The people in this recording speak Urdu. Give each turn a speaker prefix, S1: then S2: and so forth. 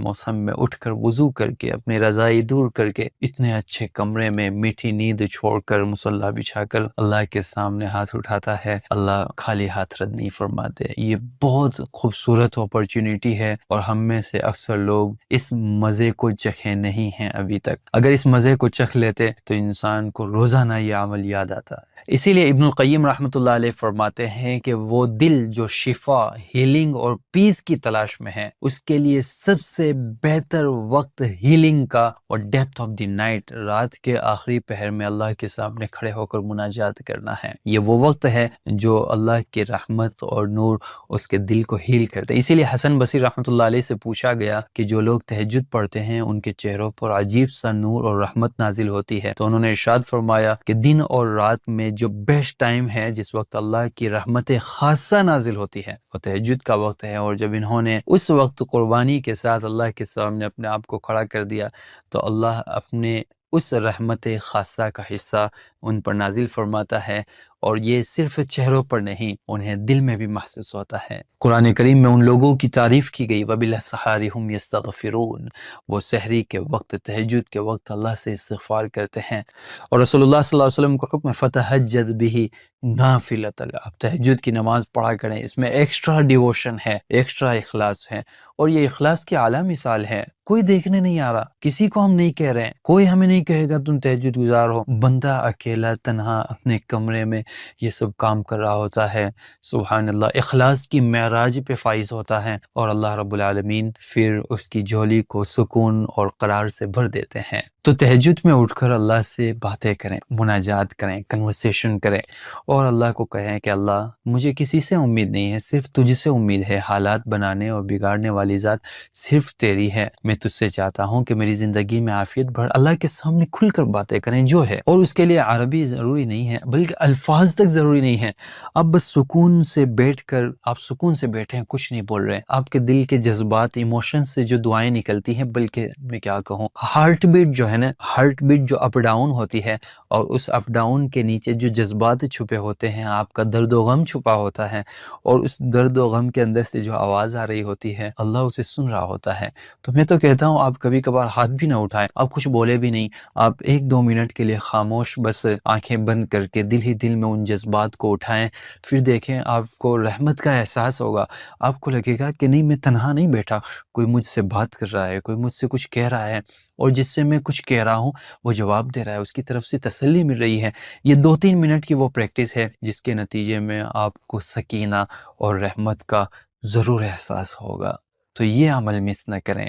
S1: موسم میں اٹھ کر وضو کر کے اپنی رضائی دور کر کے اتنے اچھے کمرے میں میٹھی نیند چھوڑ کر مصلی بچھا کر اللہ کے سامنے ہاتھ اٹھاتا ہے، اللہ خالی ہاتھ رد نہیں فرماتے۔ یہ بہت خوبصورت اپرچونٹی ہے، اور ہم میں سے اکثر لوگ اس مزے کو چکھے نہیں ہیں ابھی تک۔ اگر اس مزے کو چکھ لیتے تو انسان کو روزانہ یہ عمل یاد آتا۔ اسی لیے ابن القیم رحمۃ اللہ علیہ فرماتے ہیں کہ وہ دل جو شفا، ہیلنگ اور پیس کی تلاش میں ہے، اس کے لیے سب سے بہتر وقت ہیلنگ کا اور ڈیپتھ آف دی نائٹ، رات کے آخری پہر میں اللہ کے سامنے کھڑے ہو کر مناجات کرنا ہے۔ یہ وہ وقت ہے جو اللہ کی رحمت اور نور اس کے دل کو ہیل کرتے ہیں۔ اسی لیے حسن بصری رحمۃ اللہ علیہ سے پوچھا گیا کہ جو لوگ تہجد پڑھتے ہیں ان کے چہروں پر عجیب سا نور اور رحمت نازل ہوتی ہے، تو انہوں نے ارشاد فرمایا کہ دن اور رات میں جو بیسٹ ٹائم ہے جس وقت اللہ کی رحمت خاصہ نازل ہوتی ہے وہ تہجد کا وقت ہے، اور جب انہوں نے اس وقت قربانی کے ساتھ اللہ کے سامنے اپنے آپ کو کھڑا کر دیا تو اللہ اپنے اس رحمت خاصہ کا حصہ ان پر نازل فرماتا ہے، اور یہ صرف چہروں پر نہیں، انہیں دل میں بھی محسوس ہوتا ہے۔ قرآن کریم میں ان لوگوں کی تعریف کی گئی وَبِالْأَسْحَارِ هُمْ يَسْتَغْفِرُونَ، وہ سحری کے وقت، تہجد کے وقت اللہ سے استغفار کرتے ہیں۔ اور رسول اللہ صلی اللہ علیہ وسلم کو حکم فَتَہَجَّدْ بِهِ نافلۃ، آپ تہجد کی نماز پڑھا کریں، اس میں ایکسٹرا ڈیووشن ہے، ایکسٹرا اخلاص ہے، اور یہ اخلاص کی اعلیٰ مثال ہے۔ کوئی دیکھنے نہیں آ رہا، کسی کو ہم نہیں کہہ رہے ہیں، کوئی ہمیں نہیں کہے گا تم تہجد گزار ہو، بندہ اکیلا تنہا اپنے کمرے میں یہ سب کام کر رہا ہوتا ہے۔ سبحان اللہ، اخلاص کی معراج پہ فائز ہوتا ہے، اور اللہ رب العالمین پھر اس کی جھولی کو سکون اور قرار سے بھر دیتے ہیں۔ تو تہجد میں اٹھ کر اللہ سے باتیں کریں، مناجات کریں، کنورسیشن کریں، اور اللہ کو کہیں کہ اللہ مجھے کسی سے امید نہیں ہے، صرف تجھ سے امید ہے، حالات بنانے اور بگاڑنے والی ذات صرف تیری ہے، میں تجھ سے چاہتا ہوں کہ میری زندگی میں عافیت بڑھ۔ اللہ کے سامنے کھل کر باتیں کریں جو ہے، اور اس کے لیے عربی ضروری نہیں ہے بلکہ الفاظ تک ضروری نہیں ہے، آپ بس سکون سے بیٹھ کر، آپ سکون سے بیٹھے ہیں، کچھ نہیں بول رہے ہیں، آپ کے دل کے جذبات، ایموشن سے جو دعائیں نکلتی ہیں، بلکہ میں کیا کہوں، ہارٹ بیٹ جو ہے نا، ہارٹ بیٹ جو اپ ڈاؤن ہوتی ہے، اور اس اپ ڈاؤن کے نیچے جو جذبات چھپے ہوتے ہیں، آپ کا درد و غم چھپا ہوتا ہے، اور اس درد و غم کے اندر سے جو آواز آ رہی ہوتی ہے اللہ اسے سن رہا ہوتا ہے۔ تو میں تو کہتا ہوں آپ کبھی کبھار ہاتھ بھی نہ اٹھائیں، آپ کچھ بولے بھی نہیں، آپ 1-2 منٹ کے لیے خاموش بس آنکھیں بند کر کے دل ہی دل میں ان جذبات کو اٹھائیں، پھر دیکھیں آپ کو رحمت کا احساس ہوگا، آپ کو لگے گا کہ نہیں میں تنہا نہیں بیٹھا، کوئی مجھ سے بات کر رہا ہے، کوئی مجھ سے کچھ کہہ رہا ہے، اور جس سے میں کچھ کہہ رہا ہوں وہ جواب دے رہا ہے، اس کی طرف سے تسلی مل رہی ہے۔ یہ 2-3 منٹ کی وہ پریکٹس ہے جس کے نتیجے میں آپ کو سکینہ اور رحمت کا ضرور احساس ہوگا۔ تو یہ عمل مس نہ کریں۔